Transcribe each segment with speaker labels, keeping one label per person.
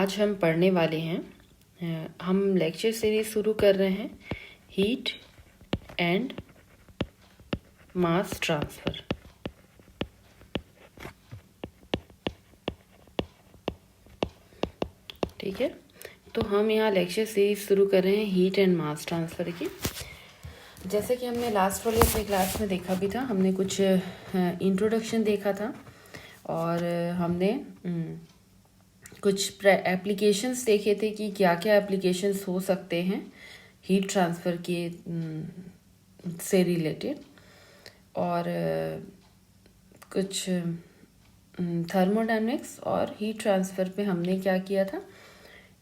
Speaker 1: आज हम पढ़ने वाले हैं, हम लेक्चर सीरीज शुरू कर रहे हैं हीट एंड मास ट्रांसफ़र। ठीक है, तो हम यहाँ लेक्चर सीरीज शुरू कर रहे हैं हीट एंड मास ट्रांसफ़र की। जैसे कि हमने लास्ट वाली अपनी क्लास में देखा भी था, हमने कुछ इंट्रोडक्शन देखा था और हमने कुछ एप्लीकेशंस देखे थे कि क्या क्या एप्लीकेशंस हो सकते हैं हीट ट्रांसफ़र के से रिलेटेड, और कुछ थर्मोडायनेमिक्स और हीट ट्रांसफ़र पे हमने क्या किया था,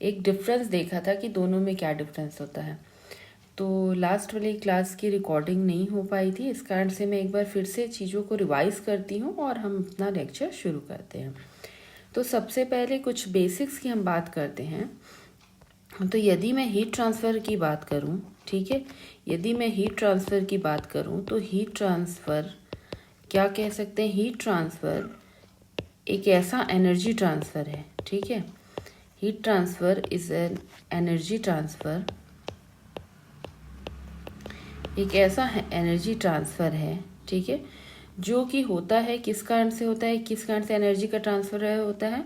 Speaker 1: एक डिफरेंस देखा था कि दोनों में क्या डिफरेंस होता है। तो लास्ट वाली क्लास की रिकॉर्डिंग नहीं हो पाई थी, इस कारण से मैं एक बार फिर से चीज़ों को रिवाइज़ करती हूँ और हम अपना लेक्चर शुरू करते हैं। तो सबसे पहले कुछ बेसिक्स की हम बात करते हैं। तो यदि मैं हीट ट्रांसफ़र की बात करूं, ठीक है, यदि मैं हीट ट्रांसफ़र की बात करूं तो हीट ट्रांसफ़र क्या कह सकते हैं, हीट ट्रांसफ़र एक ऐसा एनर्जी ट्रांसफ़र है, ठीक है, heat transfer is an energy transfer, एक ऐसा एनर्जी ट्रांसफ़र है, ठीक है, जो कि होता है किस कारण से होता है, किस कारण से एनर्जी का ट्रांसफ़र होता है,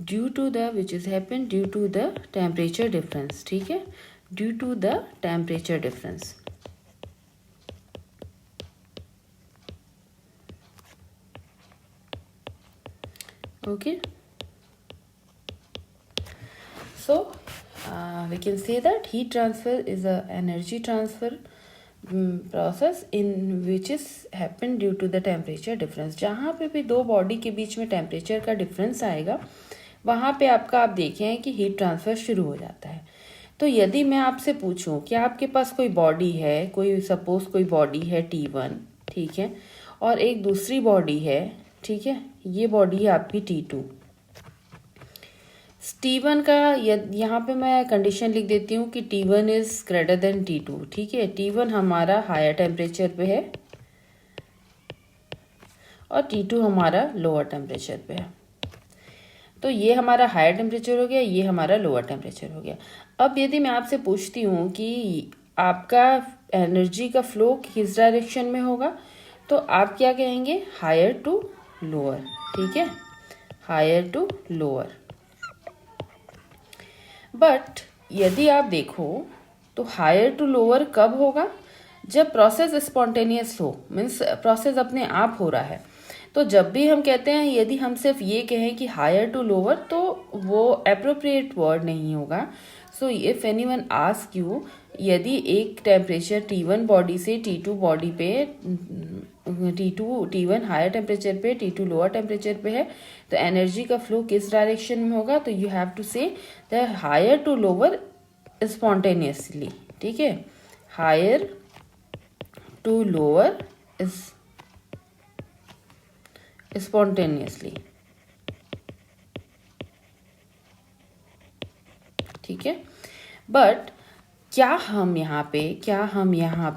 Speaker 1: due to the which is happen due to the temperature difference, ठीक है, due to the temperature difference. Okay, so we can say that heat transfer is a energy transfer process in which is happen due to the temperature difference। जहाँ पे भी दो body के बीच में temperature का difference आएगा, वहाँ पे आपका आप देखें कि हीट ट्रांसफ़र शुरू हो जाता है। तो यदि मैं आपसे पूछूं कि आपके पास कोई बॉडी है, कोई सपोज कोई बॉडी है T1, ठीक है, और एक दूसरी बॉडी है, ठीक है, ये बॉडी है आपकी T2। T1 का यहाँ पे मैं कंडीशन लिख देती हूँ कि T1 is greater than T2, ठीक है, T1 हमारा हायर टेम्परेचर पे है और T2 हमारा लोअर टेम्परेचर पे है। तो ये हमारा हायर टेम्परेचर हो गया, ये हमारा लोअर टेम्परेचर हो गया। अब यदि मैं आपसे पूछती हूँ कि आपका एनर्जी का फ्लो किस डायरेक्शन में होगा, तो आप क्या कहेंगे, हायर टू लोअर, ठीक है, हायर टू लोअर। बट यदि आप देखो तो हायर टू लोअर कब होगा, जब प्रोसेस स्पॉन्टेनियस हो, मीन्स प्रोसेस अपने आप हो रहा है। तो जब भी हम कहते हैं, यदि हम सिर्फ ये कहें कि हायर टू लोअर, तो वो अप्रोप्रिएट वर्ड नहीं होगा। So if anyone ask you, यदि एक टेम्परेचर T1 बॉडी से T2 बॉडी पे, T1 हायर टेम्परेचर पे, T2 लोअर टेम्परेचर पे है, तो एनर्जी का फ्लो किस डायरेक्शन में होगा, तो you have to say the higher to lower spontaneously, ठीक है, higher to lower is spontaneously, ठीक है। बट क्या हम यहाँ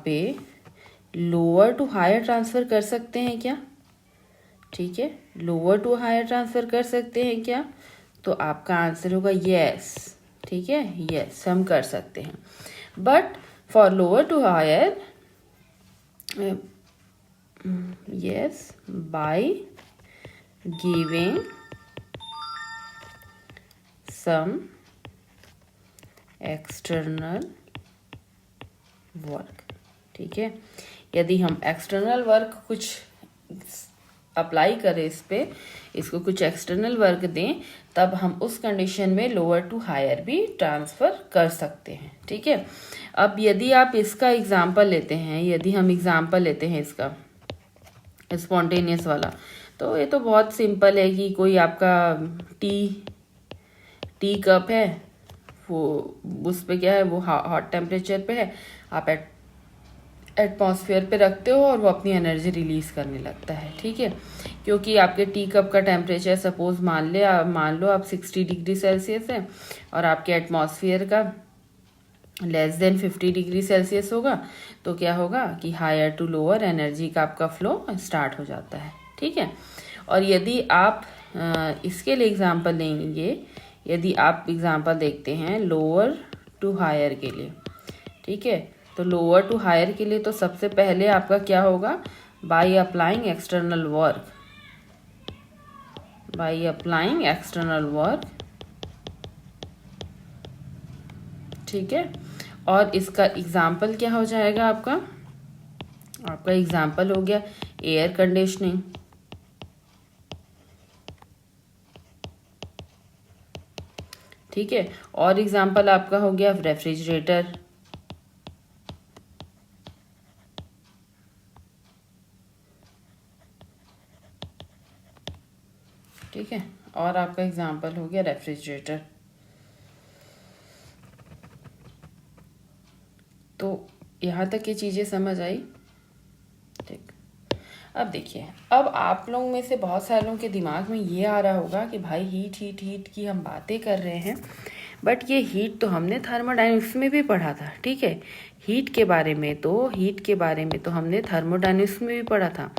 Speaker 1: पे लोअर टू हायर ट्रांसफ़र कर सकते हैं क्या, ठीक है, लोअर टू हायर ट्रांसफ़र कर सकते हैं क्या, तो आपका आंसर होगा यस, ठीक है, यस हम कर सकते हैं। But for lower to higher, yes, by giving some external work, ठीक है, यदि हम एक्सटर्नल वर्क कुछ अप्लाई करें इस पे, इसको कुछ एक्सटर्नल वर्क दें, तब हम उस कंडीशन में लोअर टू हायर भी ट्रांसफ़र कर सकते हैं, ठीक है। अब यदि आप इसका एग्जांपल लेते हैं, यदि हम एग्जांपल लेते हैं इसका स्पॉन्टेनियस वाला, तो ये तो बहुत सिंपल है कि कोई आपका टी कप है, वो उस पे क्या है, वो हॉट टेम्परेचर पे है, आप एटमॉस्फेयर पे रखते हो और वो अपनी एनर्जी रिलीज़ करने लगता है, ठीक है, क्योंकि आपके टी कप का टेम्परेचर सपोज मान लो आप 60 डिग्री सेल्सियस है और आपके एटमॉस्फेयर का लेस देन 50 डिग्री सेल्सियस होगा, तो क्या होगा कि हायर टू लोअर एनर्जी का आपका फ्लो स्टार्ट हो जाता है, ठीक है। और यदि आप इसके लिए एग्जांपल लेंगे, यदि आप एग्जांपल देखते हैं लोअर टू हायर के लिए, ठीक है, तो लोअर टू हायर के लिए तो सबसे पहले आपका क्या होगा, by applying external work, by applying external work, ठीक है। और इसका एग्जाम्पल क्या हो जाएगा आपका एग्जाम्पल हो गया एयर कंडीशनिंग, ठीक है। और एग्जाम्पल आपका हो गया रेफ्रिजरेटर, ठीक है, और आपका एग्जाम्पल हो गया रेफ्रिजरेटर। तो यहाँ तक ये चीज़ें समझ आई, ठीक। अब देखिए, अब आप लोग में से बहुत सारे लोगों के दिमाग में ये आ रहा होगा कि भाई हीट हीट हीट की हम बातें कर रहे हैं, बट ये हीट तो हमने थर्मोडायनेमिक्स में भी पढ़ा था, ठीक है। हीट के बारे में तो हमने थर्मोडायनेमिक्स में भी पढ़ा था।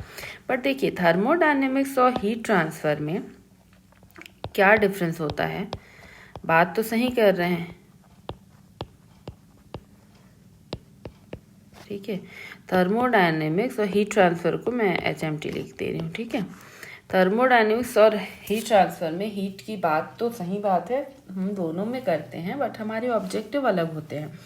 Speaker 1: बट देखिए, थर्मोडायनेमिक्स और हीट ट्रांसफ़र में क्या डिफरेंस होता है, बात तो सही कर रहे हैं, ठीक है। थर्मोडायनेमिक्स और हीट ट्रांसफ़र को मैं HMT लिख दे रही हूँ, ठीक है। थर्मोडायनेमिक्स और हीट ट्रांसफ़र में हीट की बात तो सही बात है, हम दोनों में करते हैं, बट हमारे ऑब्जेक्टिव अलग होते हैं।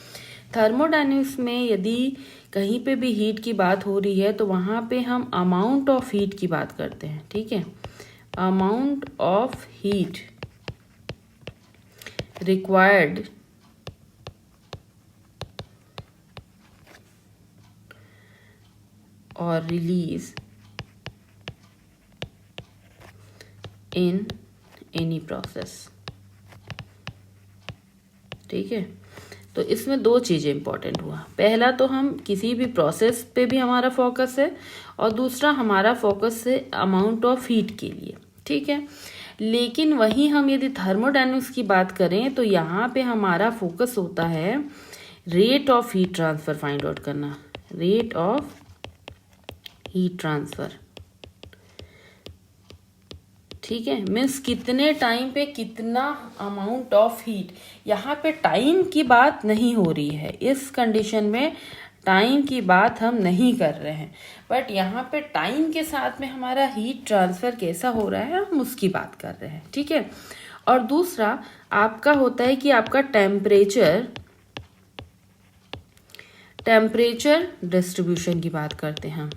Speaker 1: थर्मोडायनेमिक्स में यदि कहीं पे भी हीट की बात हो रही है तो वहाँ पे हम अमाउंट ऑफ हीट की बात करते हैं, ठीक है। अमाउंट ऑफ हीट रिक्वायर्ड और रिलीज इन एनी प्रोसेस, ठीक है। तो इसमें दो चीज़ें इंपॉर्टेंट हुआ, पहला तो हम किसी भी प्रोसेस पे भी हमारा फोकस है, और दूसरा हमारा फोकस है अमाउंट ऑफ हीट के लिए, ठीक है। लेकिन वहीं हम यदि थर्मोडायनेमिक्स की बात करें तो यहाँ पे हमारा फोकस होता है rate of heat transfer find out करना, रेट ऑफ हीट ट्रांसफ़र, ठीक है। मीन्स कितने टाइम पे कितना अमाउंट ऑफ हीट, यहाँ पे टाइम की बात नहीं हो रही है, इस कंडीशन में टाइम की बात हम नहीं कर रहे हैं, बट यहाँ पे टाइम के साथ में हमारा हीट ट्रांसफ़र कैसा हो रहा है हम उसकी बात कर रहे हैं, ठीक है। और दूसरा आपका होता है कि आपका टेम्परेचर डिस्ट्रीब्यूशन की बात करते हैं हम,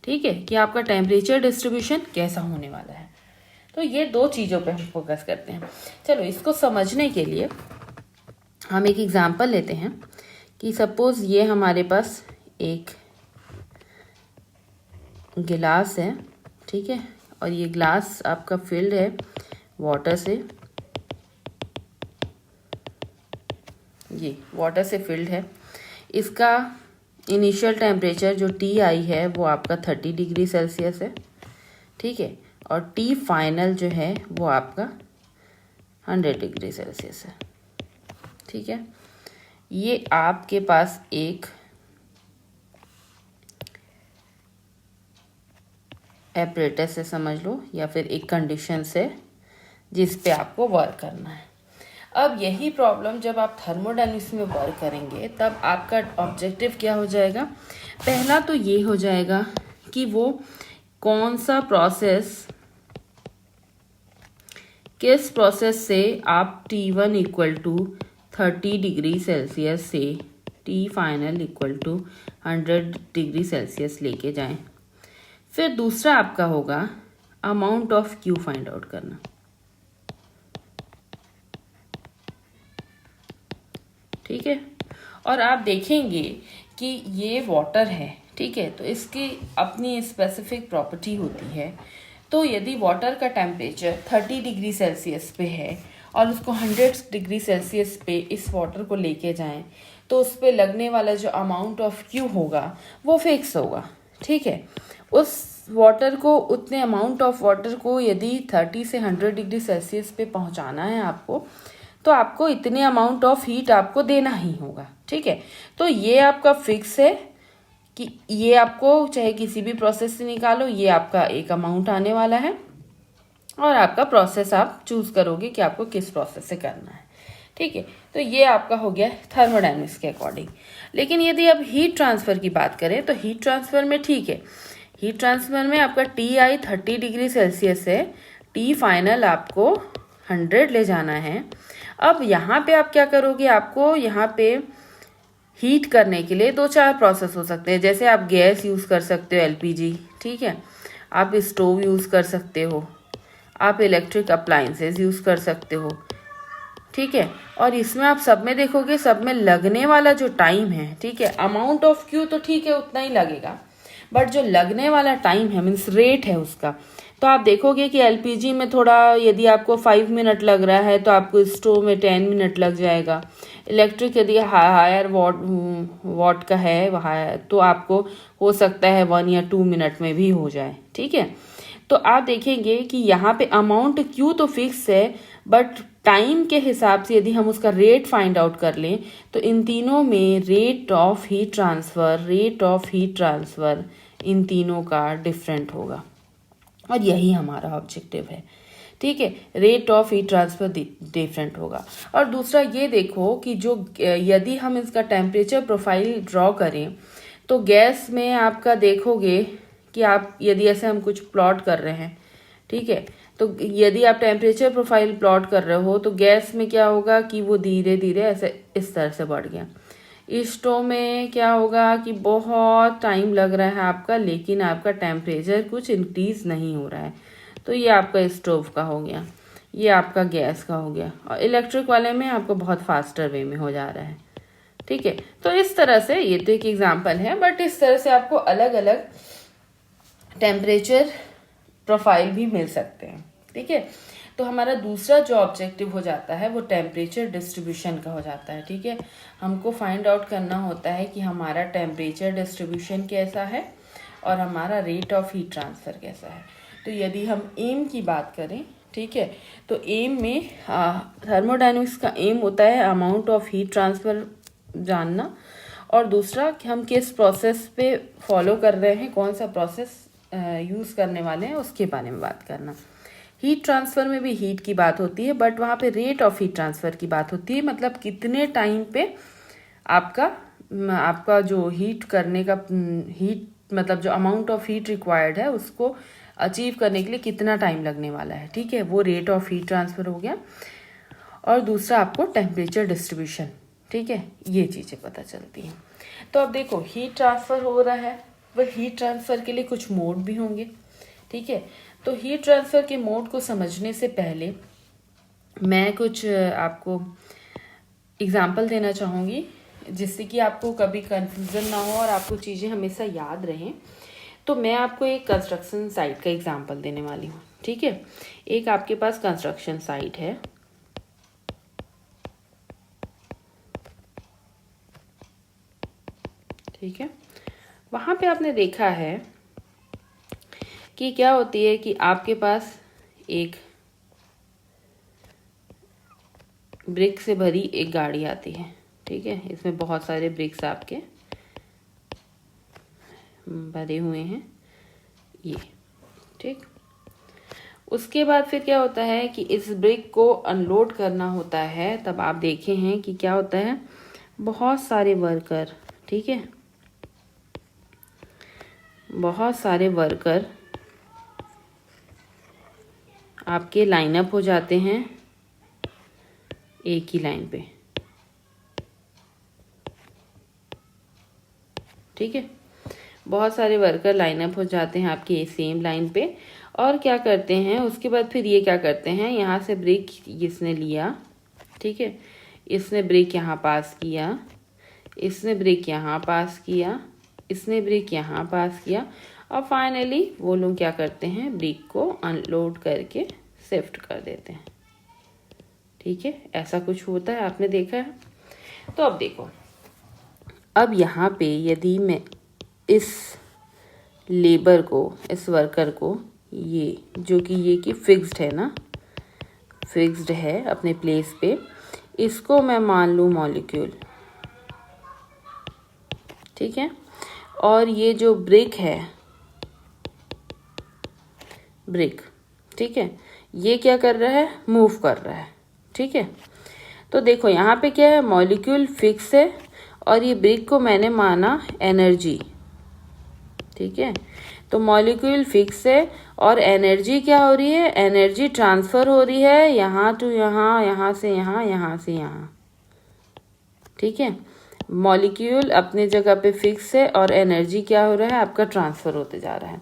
Speaker 1: ठीक है, कि आपका टेम्परेचर डिस्ट्रीब्यूशन कैसा होने वाला है। तो ये दो चीज़ों पे हम फोकस करते हैं। चलो, इसको समझने के लिए हम एक एग्जांपल लेते हैं कि सपोज़ ये हमारे पास एक गिलास है, ठीक है, और ये ग्लास आपका फिल्ड है वाटर से, ये वाटर से फिल्ड है। इसका इनिशियल टेम्परेचर जो TI है वो आपका 30 डिग्री सेल्सियस है, ठीक है, और T फाइनल जो है वो आपका 100 डिग्री सेल्सियस है, ठीक है। ये आपके पास एक एपरेटस है समझ लो, या फिर एक कंडीशन से जिस पे आपको वर्क करना है। अब यही प्रॉब्लम जब आप थर्मोडायनेमिक्स में वर्क करेंगे तब आपका ऑब्जेक्टिव क्या हो जाएगा, पहला तो ये हो जाएगा कि वो कौन सा प्रोसेस, किस प्रोसेस से आप T1 equal to 30 degree Celsius से T final equal to 100 degree Celsius लेके जाएं। फिर दूसरा आपका होगा amount of Q find out करना, ठीक है। और आप देखेंगे कि ये वाटर है, ठीक है, तो इसकी अपनी स्पेसिफिक प्रॉपर्टी होती है। तो यदि वाटर का टेम्परेचर 30 डिग्री सेल्सियस पे है और उसको 100 डिग्री सेल्सियस पे इस वाटर को लेके जाएं, तो उस पर लगने वाला जो अमाउंट ऑफ Q होगा वो फिक्स होगा, ठीक है। उस वाटर को, उतने अमाउंट ऑफ वाटर को यदि 30 से 100 डिग्री सेल्सियस पे पहुंचाना है आपको, तो आपको इतने अमाउंट ऑफ हीट आपको देना ही होगा, ठीक है। तो ये आपका फिक्स है कि ये आपको चाहे किसी भी प्रोसेस से निकालो, ये आपका एक अमाउंट आने वाला है। और आपका प्रोसेस आप चूज करोगे कि आपको किस प्रोसेस से करना है। ठीक है, तो ये आपका हो गया थर्मोडायनेमिक्स के अकॉर्डिंग। लेकिन यदि अब हीट ट्रांसफर की बात करें तो हीट ट्रांसफर में ठीक है, हीट ट्रांसफर में आपका TI 30 डिग्री सेल्सियस है, T फाइनल आपको 100 ले जाना है। अब यहाँ पे आप क्या करोगे, आपको यहाँ पे हीट करने के लिए 2-4 प्रोसेस हो सकते हैं। जैसे आप गैस यूज़ कर सकते हो, LPG, ठीक है, आप स्टोव यूज़ कर सकते हो, आप इलेक्ट्रिक अप्लाइंसेस यूज़ कर सकते हो, ठीक है। और इसमें आप सब में देखोगे, सब में लगने वाला जो टाइम है, ठीक है, अमाउंट ऑफ क्यू तो ठीक है उतना ही लगेगा, बट जो लगने वाला टाइम है मीन्स रेट है उसका, तो आप देखोगे कि LPG में थोड़ा यदि आपको 5 मिनट लग रहा है तो आपको स्टोव में 10 मिनट लग जाएगा। इलेक्ट्रिक यदि हायर वॉट का है तो आपको हो सकता है 1 या 2 मिनट में भी हो जाए, ठीक है। तो आप देखेंगे कि यहाँ पे अमाउंट क्यू तो फिक्स है, बट टाइम के हिसाब से यदि हम उसका रेट फाइंड आउट कर लें तो इन तीनों में रेट ऑफ हीट ट्रांसफ़र इन तीनों का डिफरेंट होगा, और यही हमारा ऑब्जेक्टिव है, ठीक है। Rate of heat transfer different होगा। और दूसरा ये देखो कि जो यदि हम इसका टेम्परेचर प्रोफाइल ड्रॉ करें तो गैस में आपका देखोगे कि आप यदि ऐसे हम कुछ प्लॉट कर रहे हैं, ठीक है, तो यदि आप टेम्परेचर प्रोफाइल प्लॉट कर रहे हो तो गैस में क्या होगा कि वो धीरे धीरे ऐसे इस तरह से बढ़ गया। स्टोव में क्या होगा कि बहुत टाइम लग रहा है आपका, लेकिन आपका टेम्परेचर कुछ इंक्रीज नहीं हो रहा है। तो ये आपका स्टोव का हो गया, ये आपका गैस का हो गया, और इलेक्ट्रिक वाले में आपको बहुत फास्टर वे में हो जा रहा है, ठीक है। तो इस तरह से ये तो एक एग्जाम्पल है, बट इस तरह से आपको अलग अलग टेम्परेचर प्रोफाइल भी मिल सकते हैं, ठीक है। तो हमारा दूसरा जो ऑब्जेक्टिव हो जाता है वो टेम्परेचर डिस्ट्रीब्यूशन का हो जाता है, ठीक है। हमको फाइंड आउट करना होता है कि हमारा टेम्परेचर डिस्ट्रीब्यूशन कैसा है और हमारा रेट ऑफ हीट ट्रांसफ़र कैसा है। तो यदि हम एम की बात करें, ठीक है, तो एम में थर्मोडायनेमिक्स का एम होता है अमाउंट ऑफ हीट ट्रांसफ़र जानना, और दूसरा कि हम किस प्रोसेस पे फॉलो कर रहे हैं, कौन सा प्रोसेस यूज़ करने वाले हैं उसके बारे में बात करना। हीट ट्रांसफ़र में भी हीट की बात होती है, बट वहाँ पे रेट ऑफ हीट ट्रांसफ़र की बात होती है, मतलब कितने टाइम पे आपका जो हीट करने का हीट मतलब जो अमाउंट ऑफ हीट रिक्वायर्ड है उसको अचीव करने के लिए कितना टाइम लगने वाला है, ठीक है, वो रेट ऑफ हीट ट्रांसफ़र हो गया। और दूसरा आपको टेम्परेचर डिस्ट्रीब्यूशन, ठीक है, ये चीज़ें पता चलती हैं। तो अब देखो हीट ट्रांसफ़र हो रहा है, वह हीट ट्रांसफ़र के लिए कुछ मोड भी होंगे, ठीक है। तो हीट ट्रांसफ़र के मोड को समझने से पहले मैं कुछ आपको एग्जाम्पल देना चाहूँगी जिससे कि आपको कभी कन्फ्यूज़न ना हो और आपको चीज़ें हमेशा याद रहें। तो मैं आपको एक कंस्ट्रक्शन साइट का एग्जाम्पल देने वाली हूँ, ठीक है। एक आपके पास कंस्ट्रक्शन साइट है, ठीक है। वहाँ पे आपने देखा है कि क्या होती है कि आपके पास एक ब्रिक से भरी एक गाड़ी आती है, ठीक है। इसमें बहुत सारे ब्रिक्स आपके भरे हुए हैं ये, ठीक। उसके बाद फिर क्या होता है कि इस ब्रिक को अनलोड करना होता है। तब आप देखे हैं कि क्या होता है, बहुत सारे वर्कर, ठीक है, बहुत सारे वर्कर आपके लाइनअप हो जाते हैं एक ही लाइन पे, ठीक है। बहुत सारे वर्कर लाइनअप हो जाते हैं आपके सेम लाइन पे, और क्या करते हैं उसके बाद फिर ये क्या करते हैं, यहाँ से ब्रिक इसने लिया, ठीक है, इसने ब्रिक यहाँ पास किया, इसने ब्रिक यहाँ पास किया, इसने ब्रिक यहाँ पास किया, और फाइनली वो लोग क्या करते हैं, ब्रिक को अनलोड करके शिफ्ट कर देते हैं, ठीक है। ऐसा कुछ होता है, आपने देखा है। तो अब देखो, अब यहाँ पे यदि मैं इस लेबर को, इस वर्कर को, ये जो कि ये कि फिक्स्ड है ना, फिक्स्ड है अपने प्लेस पे, इसको मैं मान लूँ मॉलिक्यूल, ठीक है। और ये जो ब्रिक है, ब्रिक, ठीक है, ये क्या कर रहा है, मूव कर रहा है। ठीक है, तो देखो यहाँ पे क्या है, मॉलिक्यूल फिक्स है और ये ब्रिक को मैंने माना एनर्जी। ठीक है, तो मॉलिक्यूल फिक्स है और एनर्जी क्या हो रही है, एनर्जी ट्रांसफर हो रही है यहाँ टू यहाँ, यहाँ से यहाँ, यहाँ से यहाँ। ठीक है, मॉलिक्यूल अपने जगह पे फिक्स है और एनर्जी क्या हो रहा है, आपका ट्रांसफर होते जा रहा है।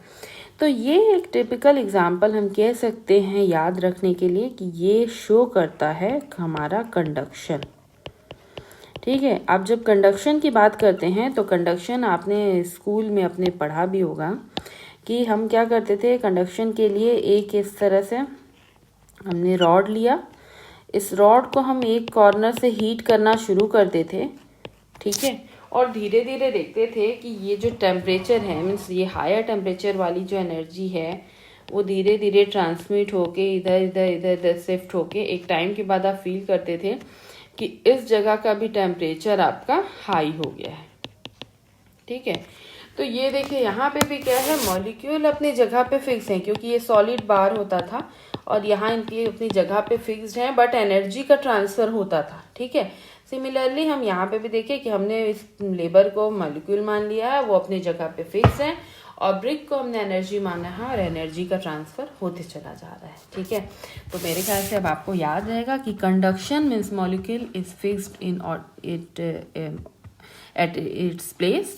Speaker 1: तो ये एक टिपिकल एग्जांपल हम कह सकते हैं याद रखने के लिए कि ये शो करता है हमारा कंडक्शन। ठीक है, अब जब कंडक्शन की बात करते हैं तो कंडक्शन आपने स्कूल में अपने पढ़ा भी होगा कि हम क्या करते थे, कंडक्शन के लिए एक इस तरह से हमने रॉड लिया, इस रॉड को हम एक कॉर्नर से हीट करना शुरू करते थे। ठीक है, और धीरे धीरे देखते थे कि ये जो टेम्परेचर है, मीन्स ये हायर टेम्परेचर वाली जो एनर्जी है वो धीरे धीरे ट्रांसमिट होके इधर इधर इधर इधर शिफ्ट होके एक टाइम के बाद आप फील करते थे कि इस जगह का भी टेम्परेचर आपका हाई हो गया है। ठीक है, तो ये देखिए यहाँ पे भी क्या है, मॉलिक्यूल अपनी जगह पे फिक्स है क्योंकि ये सॉलिड बार होता था और यहाँ इनकी अपनी जगह पे फिक्स्ड है, बट एनर्जी का ट्रांसफर होता था। ठीक है, सिमिलरली हम यहाँ पे भी देखें कि हमने इस लेबर को मॉलिक्यूल मान लिया है, वो अपनी जगह पे फिक्स है और ब्रिक को हमने एनर्जी माना है और एनर्जी का ट्रांसफर होते चला जा रहा है। ठीक है, तो मेरे ख्याल से अब आपको याद रहेगा कि conduction means molecule is fixed in it at its place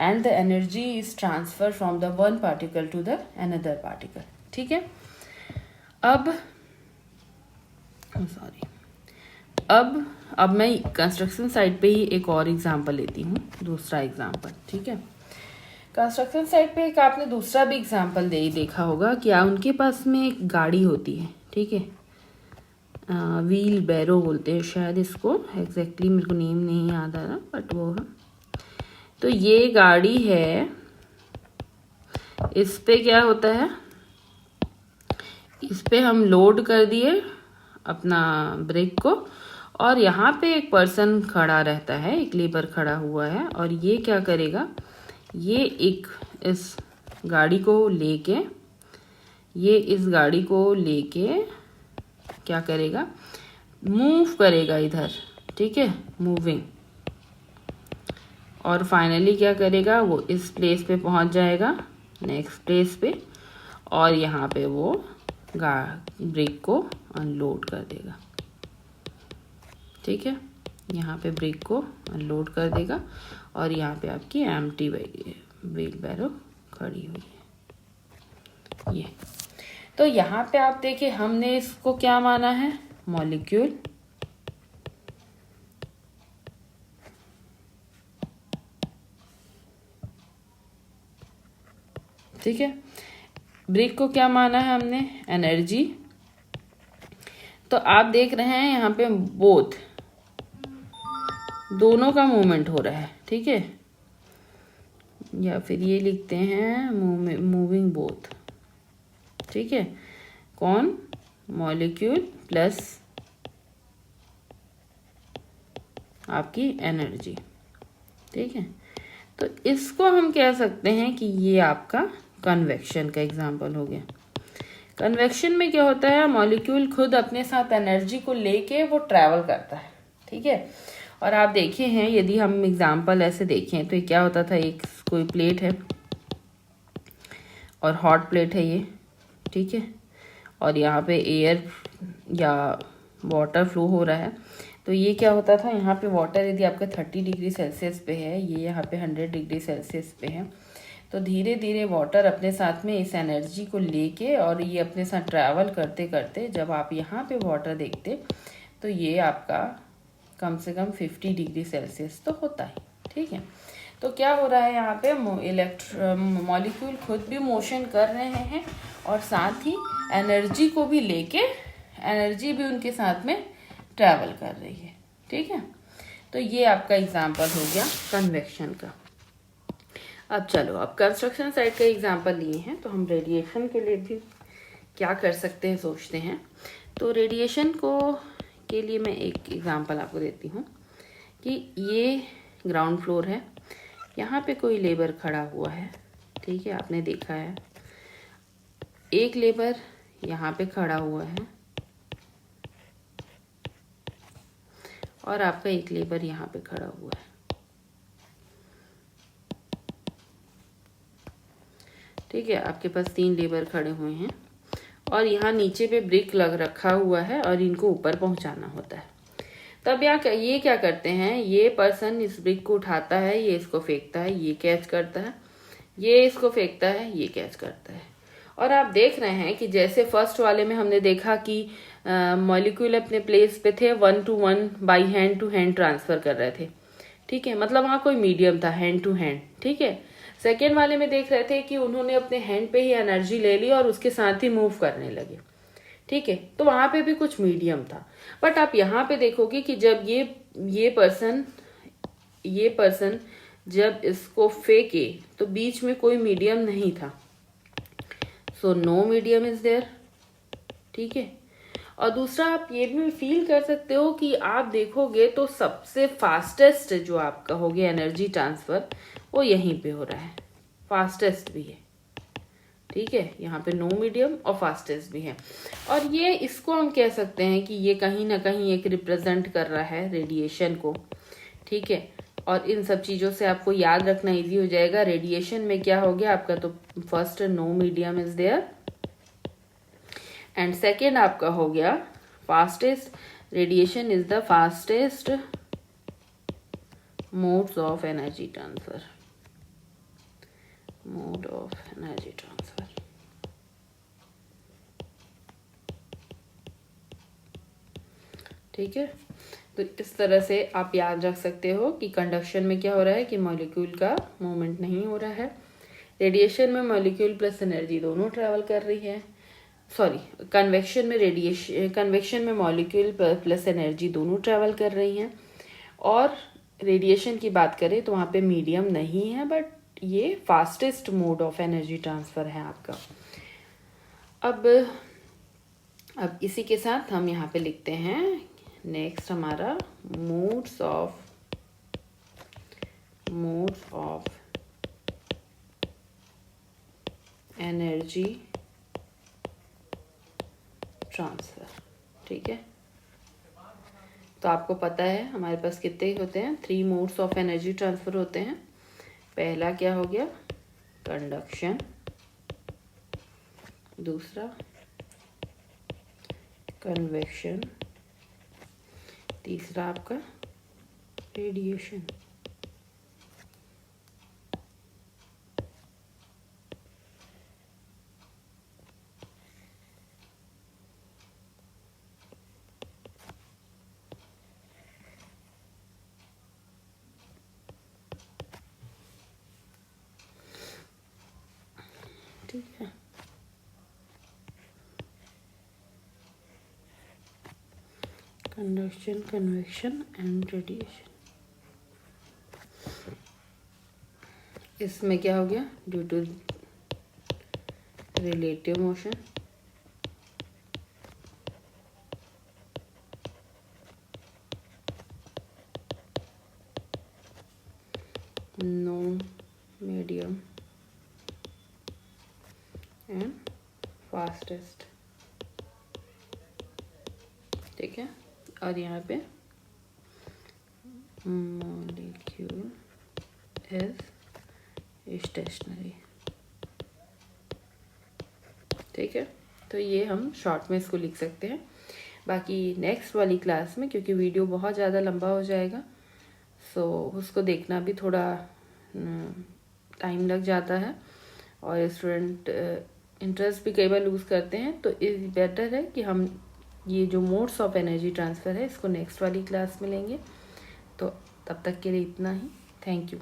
Speaker 1: and the energy is transferred from the one particle to the another particle. ठीक है, अब मैं कंस्ट्रक्शन साइट पे ही एक और एग्जांपल लेती हूँ, दूसरा एग्जांपल। ठीक है, कंस्ट्रक्शन साइट पे एक आपने दूसरा भी एग्जांपल देखा होगा कि उनके पास में एक गाड़ी होती है। ठीक है, व्हील बैरो बोलते हैं शायद इसको, एग्जैक्टली मेरे को नेम नहीं याद आ रहा, बट वो है। तो ये गाड़ी है, इस पे क्या होता है, इस पे हम लोड कर दिए अपना ब्रेक को और यहाँ पे एक पर्सन खड़ा रहता है, एक लेबर खड़ा हुआ है और ये क्या करेगा, ये एक इस गाड़ी को लेके, ये इस गाड़ी को लेके क्या करेगा, मूव करेगा इधर। ठीक है, मूविंग, और फाइनली क्या करेगा, वो इस प्लेस पे पहुंच जाएगा, नेक्स्ट प्लेस पे, और यहाँ पे वो ब्रेक को अनलोड कर देगा। ठीक है, यहाँ पे ब्रेक को अनलोड कर देगा और यहाँ पे आपकी एम्प्टी व्हील बैरो खड़ी हुई है। ये तो यहाँ पे आप देखिए हमने इसको क्या माना है, मॉलिक्यूल। ठीक है, ब्रेक को क्या माना है हमने, एनर्जी। तो आप देख रहे हैं यहाँ पे बोथ, दोनों का मूवमेंट हो रहा है। ठीक है, या फिर ये लिखते हैं मूविंग बोथ। ठीक है, कौन, मॉलिक्यूल प्लस आपकी एनर्जी। ठीक है, तो इसको हम कह सकते हैं कि ये आपका कन्वेक्शन का एग्जाम्पल हो गया। कन्वेक्शन में क्या होता है, मॉलिक्यूल खुद अपने साथ एनर्जी को लेके वो ट्रैवल करता है। ठीक है, और आप देखे हैं यदि हम एग्जाम्पल ऐसे देखें तो क्या होता था, एक कोई प्लेट है और हॉट प्लेट है ये। ठीक है, और यहाँ पे एयर या वाटर फ्लो हो रहा है, तो ये क्या होता था, यहाँ पे वाटर यदि आपका 30 डिग्री सेल्सियस पे है, ये यहाँ पे 100 डिग्री सेल्सियस पे है, तो धीरे धीरे वाटर अपने साथ में इस एनर्जी को लेके और ये अपने साथ ट्रैवल करते करते जब आप यहाँ पे वाटर देखते तो ये आपका कम से कम 50 डिग्री सेल्सियस तो होता है। ठीक है, तो क्या हो रहा है यहाँ पे, मॉलिक्यूल खुद भी मोशन कर रहे हैं और साथ ही एनर्जी को भी लेके, एनर्जी भी उनके साथ में ट्रैवल कर रही है। ठीक है, तो ये आपका एग्जाम्पल हो गया कन्वेक्शन का। अब चलो, अब कंस्ट्रक्शन साइट का एग्जाम्पल लिए हैं तो हम रेडिएशन के लिए भी क्या कर सकते हैं सोचते हैं। तो रेडिएशन को के लिए मैं एक एग्जांपल आपको देती हूँ कि ये ग्राउंड फ्लोर है, यहाँ पे कोई लेबर खड़ा हुआ है। ठीक है, आपने देखा है एक लेबर यहाँ पे खड़ा हुआ है और आपका एक लेबर यहाँ पे खड़ा हुआ है। ठीक है, आपके पास 3 लेबर खड़े हुए हैं और यहाँ नीचे पे ब्रिक लग रखा हुआ है और इनको ऊपर पहुंचाना होता है। तब ये क्या करते हैं, ये पर्सन इस ब्रिक को उठाता है, ये इसको फेंकता है, ये कैच करता है, ये इसको फेंकता है, ये कैच करता है। और आप देख रहे हैं कि जैसे फर्स्ट वाले में हमने देखा कि मॉलिक्यूल अपने प्लेस पे थे, 1 to 1 by hand to hand transfer कर रहे थे। ठीक है, मतलब वहाँ कोई मीडियम था, हैंड टू हैंड। ठीक है, सेकेंड वाले में देख रहे थे कि उन्होंने अपने हैंड पे ही एनर्जी ले ली और उसके साथ ही मूव करने लगे। ठीक है, तो वहां पे भी कुछ मीडियम था। बट आप यहाँ पे देखोगे कि जब ये पर्सन जब इसको फेंके तो बीच में कोई मीडियम नहीं था, so no medium is there. ठीक है, और दूसरा आप ये भी फील कर सकते हो कि आप देखोगे तो सबसे फास्टेस्ट जो आप कहोगे एनर्जी ट्रांसफर वो यहीं पे हो रहा है, फास्टेस्ट भी है। ठीक है, यहाँ पे नो मीडियम और फास्टेस्ट भी है। और ये इसको हम कह सकते हैं कि ये कहीं ना कहीं एक रिप्रेजेंट कर रहा है रेडिएशन को। ठीक है, और इन सब चीज़ों से आपको याद रखना इजी हो जाएगा। रेडिएशन में क्या हो गया आपका, तो first no medium is there and second आपका हो गया fastest. Radiation is the fastest modes of energy transfer, mode of energy transfer. ठीक है, तो इस तरह से आप याद रख सकते हो कि कंडक्शन में क्या हो रहा है कि मॉलिक्यूल का मूवमेंट नहीं हो रहा है। रेडिएशन में मॉलिक्यूल प्लस एनर्जी दोनों ट्रैवल कर रही है। सॉरी, कन्वेक्शन में मॉलिक्यूल प्लस एनर्जी दोनों ट्रैवल कर रही हैं। और रेडिएशन की बात करें तो वहाँ पे मीडियम नहीं है, बट ये fastest mode of energy transfer है आपका। अब इसी के साथ हम यहाँ पे लिखते हैं नेक्स्ट हमारा मोड्स ऑफ एनर्जी ट्रांसफर। ठीक है, तो आपको पता है हमारे पास कितने होते हैं, 3 मोड्स ऑफ एनर्जी ट्रांसफर होते हैं। पहला क्या हो गया, कंडक्शन, दूसरा कन्वेक्शन, तीसरा आपका रेडिएशन। ठीक है, कंडक्शन, कन्वेक्शन एंड रेडिएशन। इसमें क्या हो गया, due to relative motion, no medium and fastest. ठीक है, और यहाँ पे मॉलिक्यूल इज स्टेशनरी। ठीक है, तो ये हम शॉर्ट में इसको लिख सकते हैं। बाकी नेक्स्ट वाली क्लास में, क्योंकि वीडियो बहुत ज़्यादा लंबा हो जाएगा, सो उसको देखना भी थोड़ा टाइम लग जाता है और स्टूडेंट इंटरेस्ट भी कई बार लूज़ करते हैं। तो इस बेटर है कि हम ये जो मोड्स ऑफ एनर्जी ट्रांसफ़र है इसको नेक्स्ट वाली क्लास में लेंगे। तो तब तक के लिए इतना ही, थैंक यू।